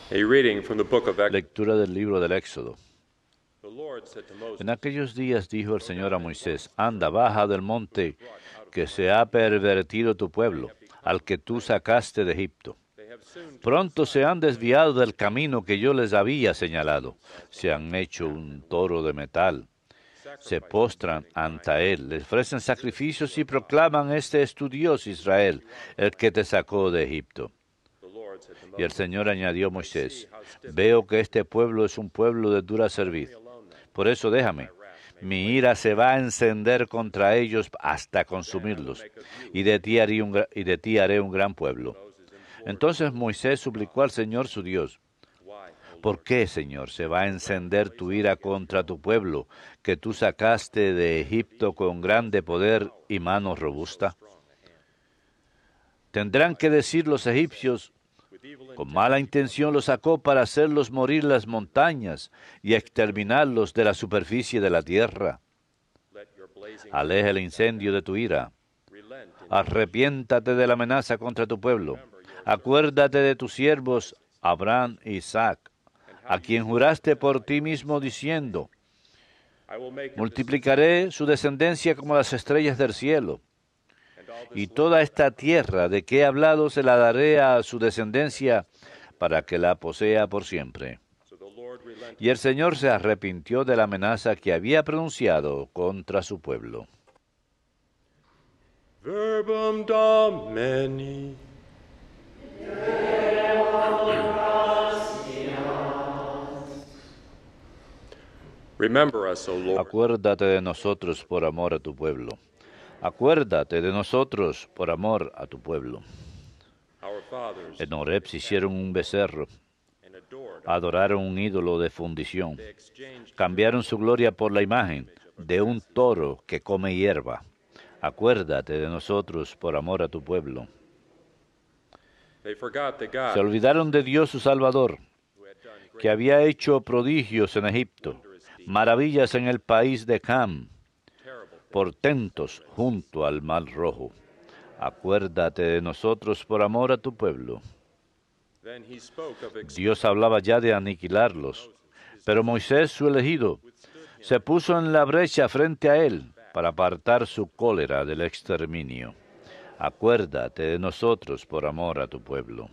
A reading from the book of Exodus. Lectura del libro del Éxodo. The Lord said to Moses, En aquellos días dijo el Señor a Moisés: Anda, baja del monte, que se ha pervertido tu pueblo, al que tú sacaste de Egipto. They have soon Pronto se han desviado del camino que yo les había señalado. Se han hecho un toro de metal. Se postran ante él, le ofrecen sacrificios y proclaman: Este es tu Dios, Israel, el que te sacó de Egipto. the Lord said to Y el Moses, Señor añadió a Moisés: Veo que este pueblo es un pueblo de dura cerviz. Por eso déjame. Mi ira se va a encender contra ellos hasta consumirlos, y de ti haré un gran pueblo. Entonces Moisés suplicó al Señor su Dios: Why, O ¿Por qué, Señor, se va a encender tu ira contra tu pueblo, que tú sacaste de Egipto con grande poder y mano robusta? Tendrán que decir los egipcios: with evil con mala intención los sacó para hacerlos morir en las montañas y exterminarlos de la superficie de la tierra. let your blazing Aleja el incendio de tu ira. relent in Arrepiéntate de la amenaza contra tu pueblo. Acuérdate de tus siervos Abraham y Isaac, a quien juraste por ti mismo diciendo: I will make your multiplicaré su descendencia como las estrellas del cielo. and all Y this toda esta tierra de que he hablado se la daré a su descendencia para que la posea por siempre. so the Lord relented. Y el Señor se arrepintió de la amenaza que había pronunciado contra su pueblo. Verbum Domini. Remember us, O Lord, Acuérdate de nosotros por amor a tu pueblo. Acuérdate de nosotros por amor a tu pueblo. our fathers, En Horeb se hicieron un becerro, and adored. adoraron un ídolo de fundición, They exchanged cambiaron su gloria por la imagen de un toro que come hierba. Acuérdate de nosotros por amor a tu pueblo. They forgot the Se God olvidaron de Dios su Salvador, who had done great que había hecho prodigios en Egipto, maravillas en el país de Cam, terrible things. portentos junto al Mar Rojo. Acuérdate de nosotros por amor a tu pueblo. Then he spoke of Dios hablaba ya de aniquilarlos, pero Moisés, su elegido, se puso en la brecha frente a él para apartar su cólera del exterminio. Acuérdate de nosotros por amor a tu pueblo.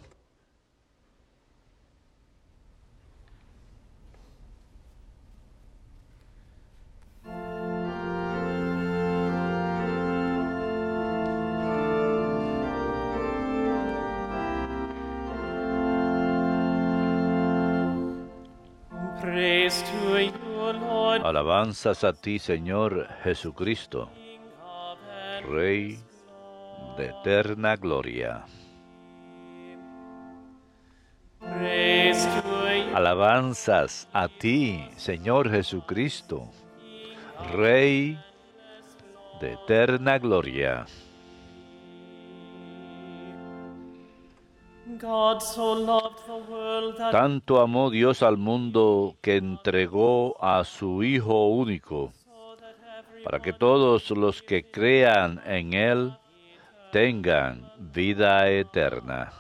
Praise to you, Lord, Alabanzas a ti, Señor Jesucristo, King of heaven. Rey de eterna gloria. Praise to you, Alabanzas a ti, Señor Jesucristo, Rey de eterna gloria. God so loved the world that Tanto amó Dios al mundo que entregó a su Hijo único, so that every para que todos los que crean en Él tengan vida eterna.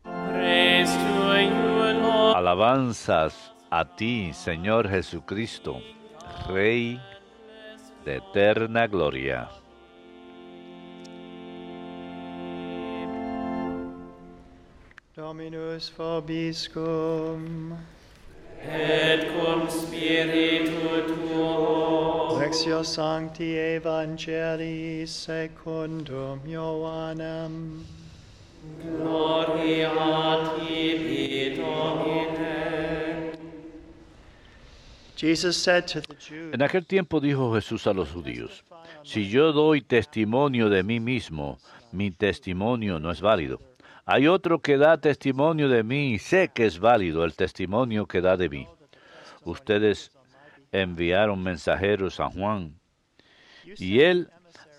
praise to you, Lord, Alabanzas a ti, Señor Jesucristo, Rey de eterna gloria. Dominus vobiscum. et cum spiritu tuo. Lectio Sancti Evangelii secundum Ioannem. Gloria a tibi, Domine. Jesus said to the Jews, En aquel tiempo dijo Jesús a los judíos: si yo doy testimonio de mí mismo, mi testimonio no es válido. Hay otro que da testimonio de mí y sé que es válido el testimonio que da de mí. Ustedes enviaron mensajeros a Juan y él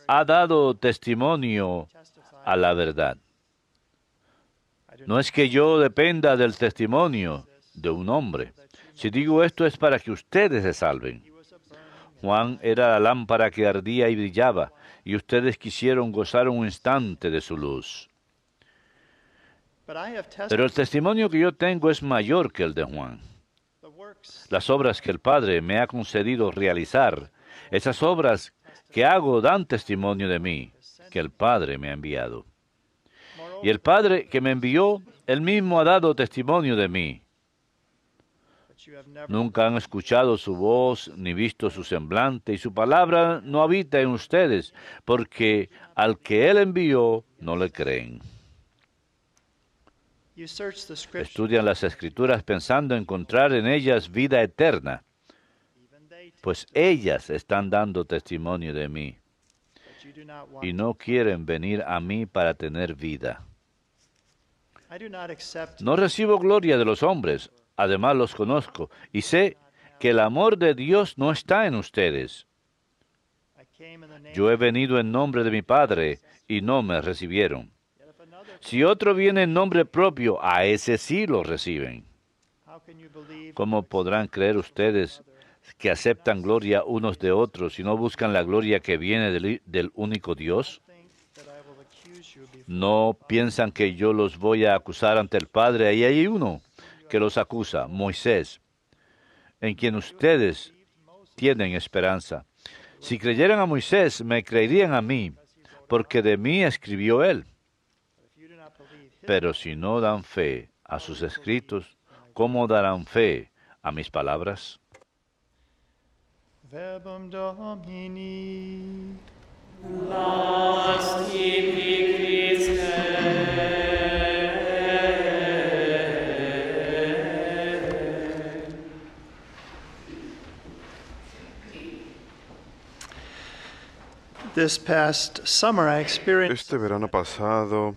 ha dado testimonio a la verdad. No es que yo dependa del testimonio de un hombre. Si digo esto es para que ustedes se salven. Juan era la lámpara que ardía y brillaba, y ustedes quisieron gozar un instante de su luz. But I have Pero el testified testimonio que yo tengo es mayor que el de Juan. the works Las obras que el Padre me ha concedido realizar, esas obras que hago dan testimonio de mí, que el Padre me ha enviado. Y el Padre que me envió, él mismo ha dado testimonio de mí. but you have never Nunca han escuchado su voz ni visto su semblante, y su palabra no habita en ustedes, porque al que él envió no le creen. you search the scriptures, Estudian las Escrituras pensando encontrar en ellas vida eterna, even they pues ellas están dando testimonio de mí, but you do not want y no quieren venir a mí para tener vida. I do not accept No recibo gloria de los hombres, además los conozco, y sé que el amor de Dios no está en ustedes. I came in the name Yo he venido en nombre de mi Padre, y no me recibieron. yet if another Si otro viene en nombre propio, a ese sí lo reciben. how can you believe ¿Cómo podrán creer ustedes que aceptan gloria unos de otros y no buscan la gloria que viene del único Dios? think that I will accuse you before ¿No piensan que yo los voy a acusar ante el Padre? Ahí hay uno que los acusa, Moisés, en quien ustedes tienen esperanza. Si creyeran a Moisés, me creerían a mí, porque de mí escribió él. if you do not believe his Pero si no dan fe a sus escritos, ¿cómo darán fe a mis palabras? verbum Domini Last tibi Christe. This past summer I experienced Este verano pasado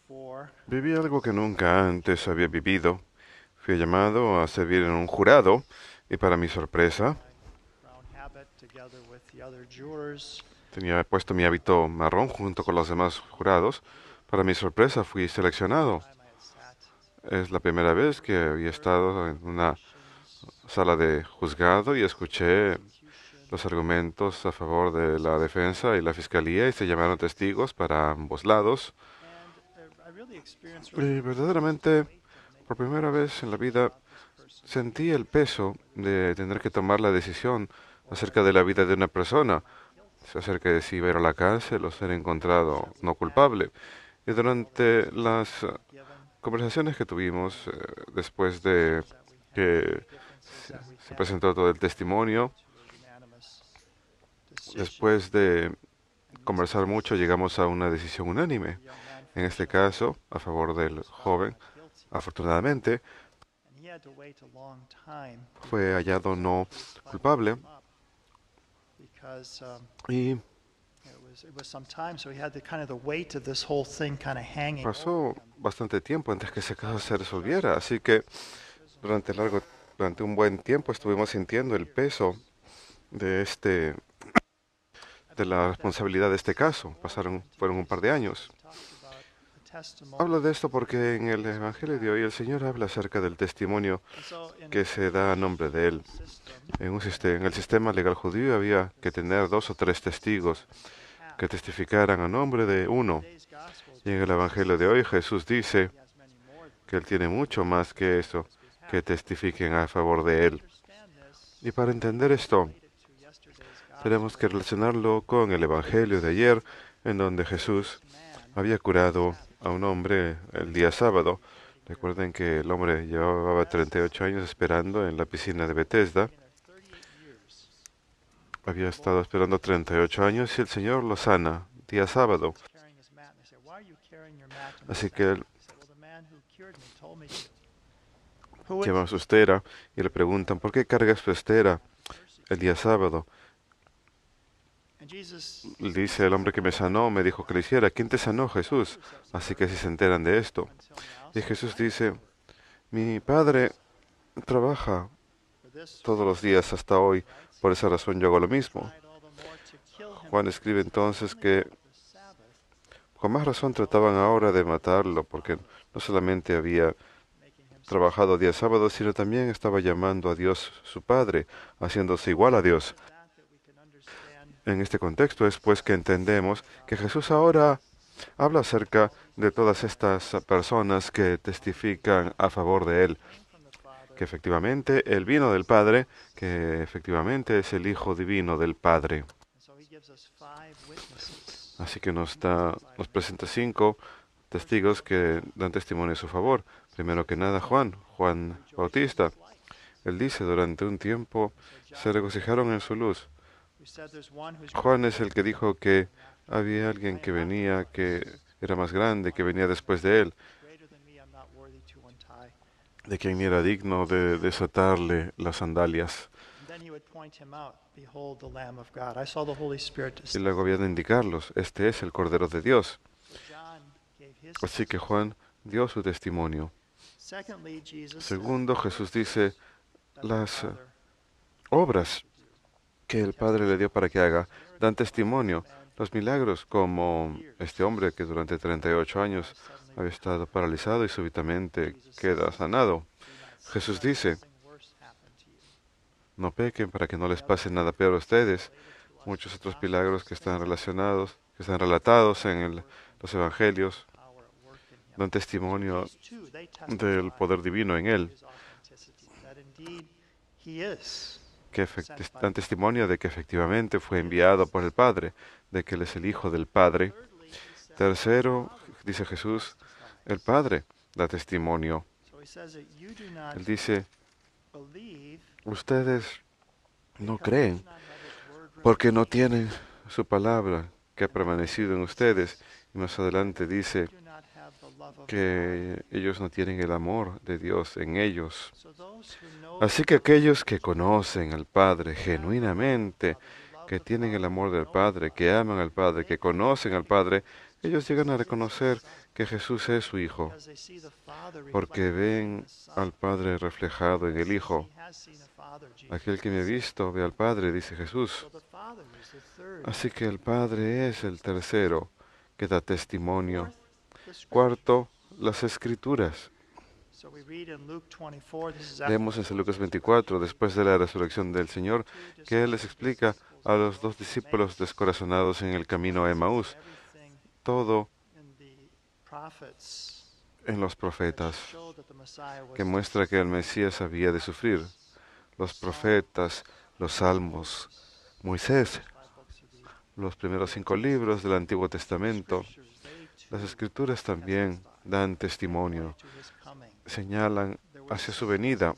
before viví algo que nunca antes había vivido. Fui llamado a servir en un jurado y para mi sorpresa brown habit together with the other jurors. tenía puesto mi hábito marrón junto con los demás jurados. Para mi sorpresa fui seleccionado. Time I had sat Es la primera vez que había estado en una sala de juzgado y escuché los argumentos a favor de la defensa y la fiscalía y se llamaron testigos para ambos lados. and I really experienced Y verdaderamente, por primera vez en la vida, sentí el peso de tener que tomar la decisión acerca de la vida de una persona, acerca de si ir a la cárcel o ser encontrado no culpable. Y durante las conversaciones que tuvimos después de que se presentó todo el testimonio, unanimous después de conversar mucho, llegamos a una decisión unánime. En este caso, a favor del joven, afortunadamente, and he had to wait a long time fue hallado no culpable because y it was some time, so he had the kind of the weight of this whole thing kind of hanging over pasó him. bastante tiempo antes que ese caso se resolviera, así que durante un buen tiempo estuvimos sintiendo el peso de de la responsabilidad de este caso. Fueron un par de años. Talks about the testimony. Hablo de esto porque en el Evangelio de hoy el Señor habla acerca del testimonio And so in que se da a nombre de Él. system, En el sistema legal judío había que tener 2 o 3 testigos que testificaran a nombre de uno. today's gospel Y en el Evangelio de hoy Jesús dice he has many more than que Él tiene mucho más que eso, que testifiquen a favor de Él. understand this. Y para entender esto, Related to yesterday's gospel, tenemos que relacionarlo con el Evangelio de ayer, en donde Jesús había curado a un hombre el día sábado. Recuerden que el hombre llevaba 38 años esperando en la piscina de Bethesda. 38 years Había estado esperando 38 años y el Señor lo sana día sábado. carrying his mat. And they said, "Why are you carrying your mat?" And Así he que él said, "Well, the man who cured me told me to." Who lleva su estera y le preguntan, ¿por qué cargas tu estera el día sábado? And Jesus Dice, el hombre que me sanó me dijo que lo hiciera. ¿Quién te sanó? Jesús. Así que si se enteran de esto. until now Y Jesús dice, mi padre trabaja for this todos los días hasta hoy, por esa razón yo hago lo mismo. tried all the more to kill him Juan escribe entonces que the Sabbath, con más razón trataban ahora de matarlo, porque no solamente había making him trabajado día sábado, sino también estaba llamando a Dios su Padre, haciéndose igual a Dios. that we can understand En este contexto es pues que entendemos que Jesús ahora habla acerca de todas estas personas que testifican a favor de él, que efectivamente él vino del Padre, que efectivamente es el Hijo divino del Padre. Así que nos presenta 5 testigos que dan testimonio a su favor. Primero que nada, Juan Bautista. Él dice, durante un tiempo se regocijaron en su luz. Juan es el que dijo que había alguien que venía, que era más grande, que venía después de él, de quien ni era digno de desatarle las sandalias. Y luego había de indicarlos, este es el Cordero de Dios. Así que Juan dio su testimonio. Segundo, Jesús dice, las obras que el Padre le dio para que haga dan testimonio. Los milagros, como este hombre que durante 38 años había estado paralizado y súbitamente queda sanado. Jesús dice, no pequen para que no les pase nada peor a ustedes. Muchos otros milagros que están relacionados, que están relatados en los evangelios, dan testimonio del poder divino en él, que dan testimonio de que efectivamente fue enviado por el Padre, de que él es el Hijo del Padre. Tercero, dice Jesús, el Padre da testimonio. Él dice, ustedes no creen porque no tienen su palabra que ha permanecido en ustedes. Y más adelante dice que ellos no tienen el amor de Dios en ellos. Así que aquellos que conocen al Padre genuinamente, que tienen el amor del Padre, que aman al Padre, que conocen al Padre, ellos llegan a reconocer que Jesús es su Hijo, porque ven al Padre reflejado en el Hijo. Aquel que me ha visto ve al Padre, dice Jesús. Así que el Padre es el tercero que da testimonio. Cuarto, las Escrituras. Leemos en San Lucas 24, después de la resurrección del Señor, que Él les explica a los 2 discípulos descorazonados en el camino a Emaús todo en los profetas, que muestra que el Mesías había de sufrir. Los profetas, los salmos, Moisés, los primeros 5 libros del Antiguo Testamento, las Escrituras también dan testimonio, señalan hacia su venida.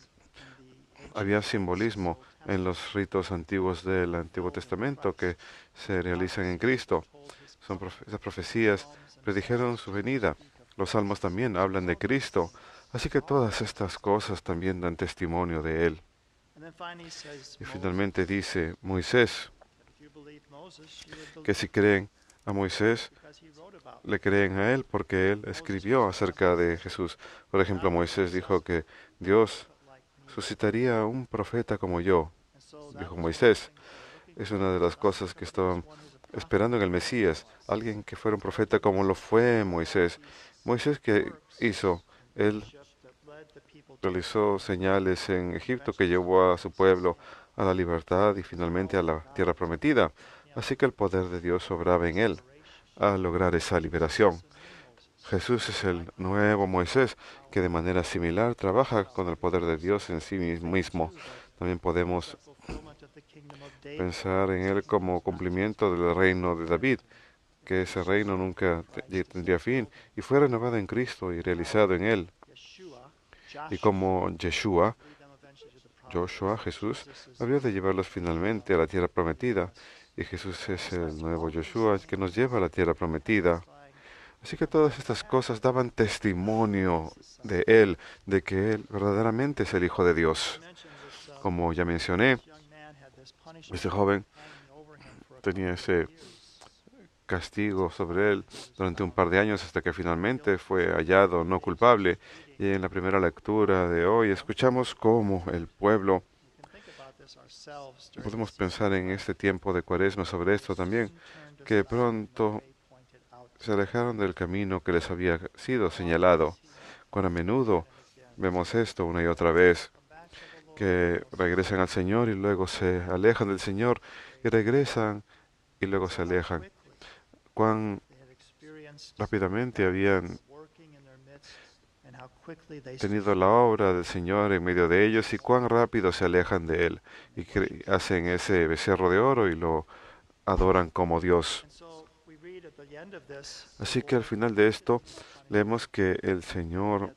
Había simbolismo en los ritos antiguos del Antiguo Testamento que se realizan en Cristo. Esas profecías predijeron su venida. Los salmos también hablan de Cristo. Así que todas estas cosas también dan testimonio de Él. Y finalmente dice Moisés, que si creen a Moisés, le creen a él porque él escribió acerca de Jesús. Por ejemplo, Moisés dijo que Dios suscitaría un profeta como yo, dijo Moisés. Es una de las cosas que estaban esperando en el Mesías, alguien que fuera un profeta como lo fue Moisés. Moisés, ¿qué hizo? Él realizó señales en Egipto que llevó a su pueblo a la libertad y finalmente a la tierra prometida. Así que el poder de Dios obraba en él a lograr esa liberación. Jesús es el nuevo Moisés que de manera similar trabaja con el poder de Dios en sí mismo. También podemos pensar en él como cumplimiento del reino de David, que ese reino nunca tendría fin y fue renovado en Cristo y realizado en él. Y como Joshua, Jesús, habría de llevarlos finalmente a la tierra prometida. Y Jesús es el nuevo Joshua que nos lleva a la tierra prometida. Así que todas estas cosas daban testimonio de Él, de que Él verdaderamente es el Hijo de Dios. Como ya mencioné, este joven tenía ese castigo sobre él durante un par de años hasta que finalmente fue hallado no culpable. Y en la primera lectura de hoy escuchamos cómo el pueblo, podemos pensar en este tiempo de Cuaresma sobre esto también, que pronto se alejaron del camino que les había sido señalado. Cuán a menudo vemos esto una y otra vez, que regresan al Señor y luego se alejan del Señor y regresan y luego se alejan. Cuán rápidamente habían tenido la obra del Señor en medio de ellos y cuán rápido se alejan de Él y hacen ese becerro de oro y lo adoran como Dios. Así que al final de esto leemos que el Señor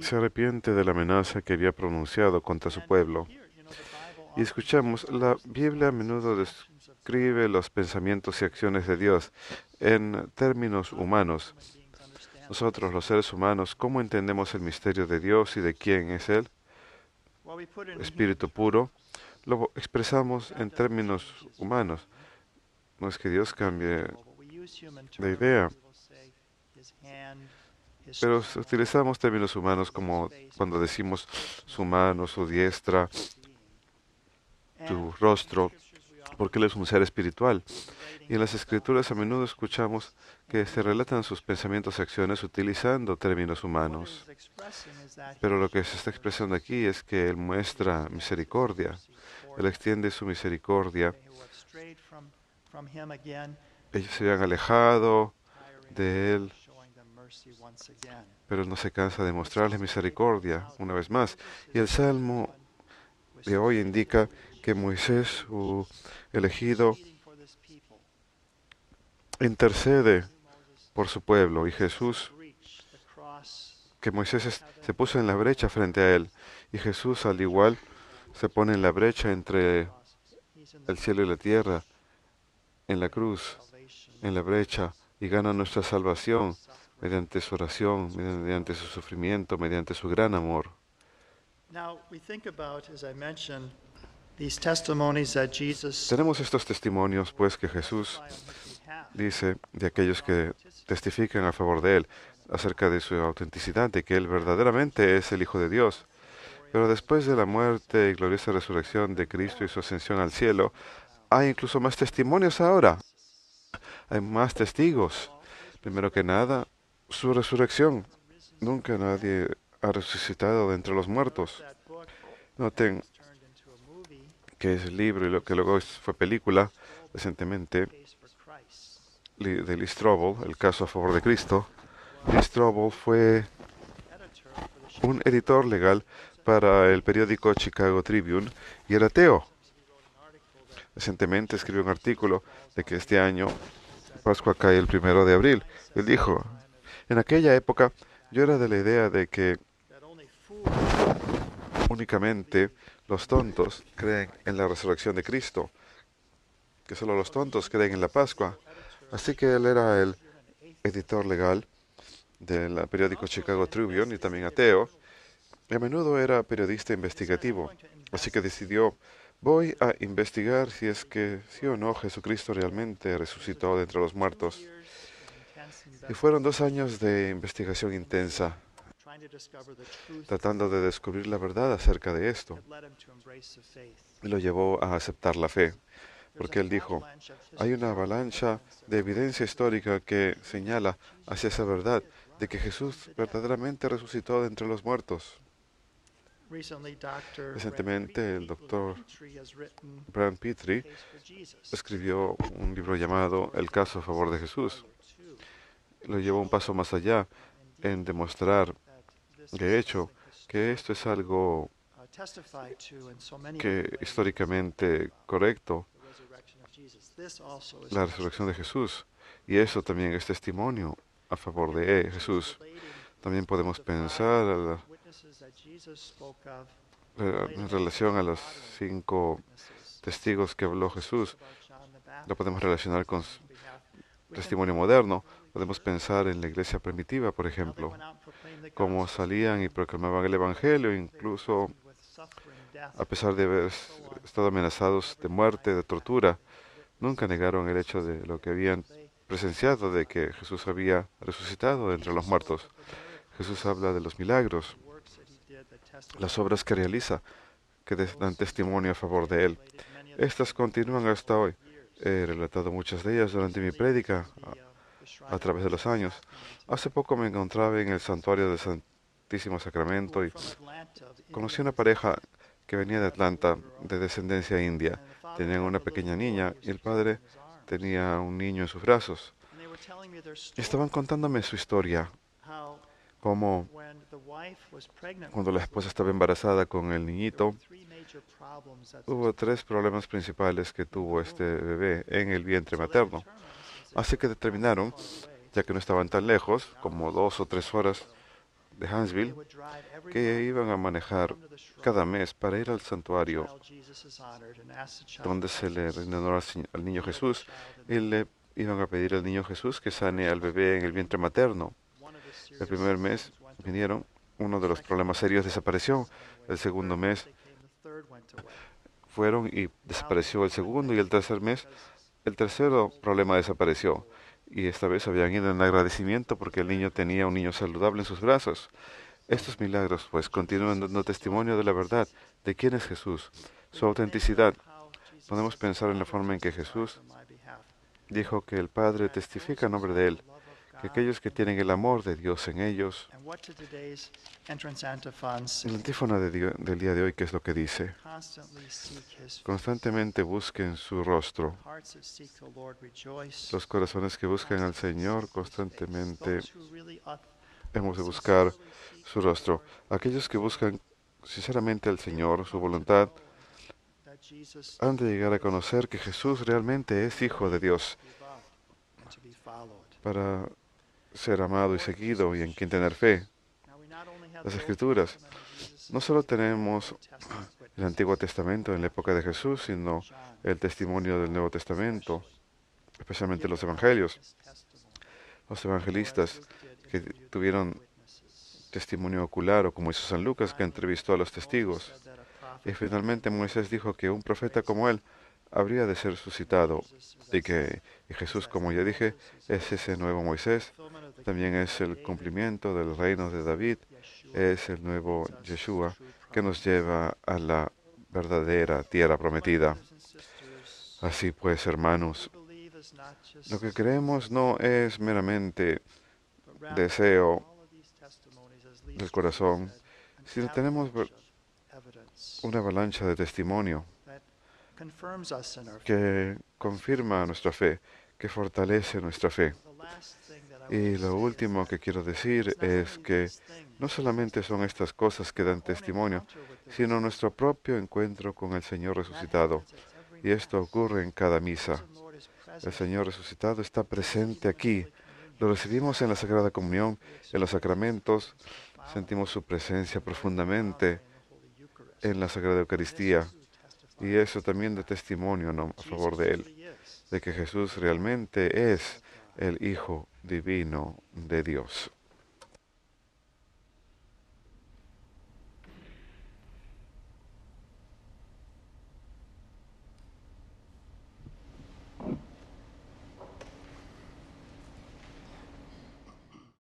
se arrepiente de la amenaza que había pronunciado contra su pueblo. Y escuchamos, la Biblia a menudo describe los pensamientos y acciones de Dios en términos humanos. Nosotros, los seres humanos, ¿cómo entendemos el misterio de Dios y de quién es Él? Espíritu puro. Lo expresamos en términos humanos. No es que Dios cambie de idea, pero utilizamos términos humanos como cuando decimos su mano, su diestra, su rostro, porque Él es un ser espiritual. Y en las Escrituras a menudo escuchamos que se relatan sus pensamientos y acciones utilizando términos humanos. Pero lo que se está expresando aquí es que Él muestra misericordia. Él extiende su misericordia. Ellos se habían alejado de Él, pero Él no se cansa de mostrarles misericordia una vez más. Y el Salmo de hoy indica que Moisés, su elegido, intercede por su pueblo, y Jesús, que Moisés se puso en la brecha frente a Él, y Jesús al igual se pone en la brecha entre el cielo y la tierra, en la cruz, en la brecha, y gana nuestra salvación mediante su oración, mediante su sufrimiento, mediante su gran amor. Tenemos estos testimonios, pues, que Jesús dice de aquellos que testifican a favor de Él, acerca de su autenticidad, de que Él verdaderamente es el Hijo de Dios. Pero después de la muerte y gloriosa resurrección de Cristo y su ascensión al cielo, hay incluso más testimonios ahora. Hay más testigos. Primero que nada, su resurrección. Nunca nadie ha resucitado de entre los muertos. Noten que es el libro y lo que luego fue película recientemente de Lee Strobel, El caso a favor de Cristo. Lee Strobel fue un editor legal para el periódico Chicago Tribune y era ateo. Recientemente escribió un artículo de que este año Pascua cae el 1 de abril. Él dijo, en aquella época yo era de la idea de que únicamente los tontos creen en la resurrección de Cristo, que solo los tontos creen en la Pascua. Así que él era el editor legal del periódico Chicago Tribune y también ateo, y a menudo era periodista investigativo. Así que decidió, voy a investigar si es que sí o no Jesucristo realmente resucitó de entre los muertos. Y fueron 2 años de investigación intensa, tratando de descubrir la verdad acerca de esto. Y lo llevó a aceptar la fe, porque él dijo, hay una avalancha de evidencia histórica que señala hacia esa verdad, de que Jesús verdaderamente resucitó de entre los muertos. Recientemente, el doctor Brian Petrie escribió un libro llamado El caso a favor de Jesús. Lo llevó un paso más allá en demostrar, de hecho, que esto es algo que históricamente correcto, la resurrección de Jesús, y eso también es testimonio a favor de Jesús. También podemos pensar en relación a los 5 testigos que habló Jesús. Lo podemos relacionar con testimonio moderno. Podemos pensar en la iglesia primitiva, por ejemplo, cómo salían y proclamaban el Evangelio, incluso a pesar de haber estado amenazados de muerte, de tortura. Nunca negaron el hecho de lo que habían presenciado, de que Jesús había resucitado de entre los muertos. Jesús habla de los milagros, las obras que realiza, que dan testimonio a favor de Él. Estas continúan hasta hoy. He relatado muchas de ellas durante mi prédica a través de los años. Hace poco me encontraba en el santuario del Santísimo Sacramento y conocí una pareja que venía de Atlanta, de descendencia india. Tenían una pequeña niña y el padre tenía un niño en sus brazos. were telling me their story, estaban contándome su historia, how como when the wife was pregnant cuando with la esposa estaba embarazada con el there niñito, were three major problems that hubo 3 problemas principales que tuvo este bebé en el vientre materno. Así que determinaron, ya que no estaban tan lejos, como 2 o 3 horas de Huntsville, que iban a manejar cada mes para ir al santuario donde se le rinde honor al niño Jesús, y le iban a pedir al niño Jesús que sane al bebé en el vientre materno. El primer mes vinieron, uno de los problemas serios desapareció. El segundo mes fueron y desapareció el segundo, y el tercer mes, el tercero problema desapareció. Y esta vez habían ido en agradecimiento porque el niño tenía un niño saludable en sus brazos. Estos milagros, pues, continúan dando testimonio de la verdad, de quién es Jesús, su autenticidad. Podemos pensar en la forma en que Jesús dijo que el Padre testifica en nombre de Él, que aquellos que tienen el amor de Dios en ellos. En la antífona del día de hoy, ¿qué es lo que dice? Constantemente busquen su rostro. Los corazones que buscan al Señor constantemente hemos de buscar su rostro. Aquellos que buscan sinceramente al Señor, su voluntad, han de llegar a conocer que Jesús realmente es Hijo de Dios, para ser amado y seguido y en quien tener fe. Las Escrituras, no solo tenemos el Antiguo Testamento en la época de Jesús, sino el testimonio del Nuevo Testamento, especialmente los Evangelios. Los evangelistas que tuvieron testimonio ocular, o como hizo San Lucas, que entrevistó a los testigos. Y finalmente Moisés dijo que un profeta como él habría de ser suscitado, y Jesús, como ya dije, es ese nuevo Moisés. También es el cumplimiento del reino de David, es el nuevo Yeshua que nos lleva a la verdadera tierra prometida. Así pues, hermanos, lo que creemos no es meramente deseo del corazón, sino tenemos una avalancha de testimonio que confirma nuestra fe, que fortalece nuestra fe. Y lo último que quiero decir es que no solamente son estas cosas que dan testimonio, sino nuestro propio encuentro con el Señor resucitado. Y esto ocurre en cada misa. El Señor resucitado está presente aquí. Lo recibimos en la Sagrada Comunión, en los sacramentos. Sentimos su presencia profundamente en la Sagrada Eucaristía. Y eso también da testimonio, ¿no?, a favor de Él, de que Jesús realmente es el Hijo divino de Dios.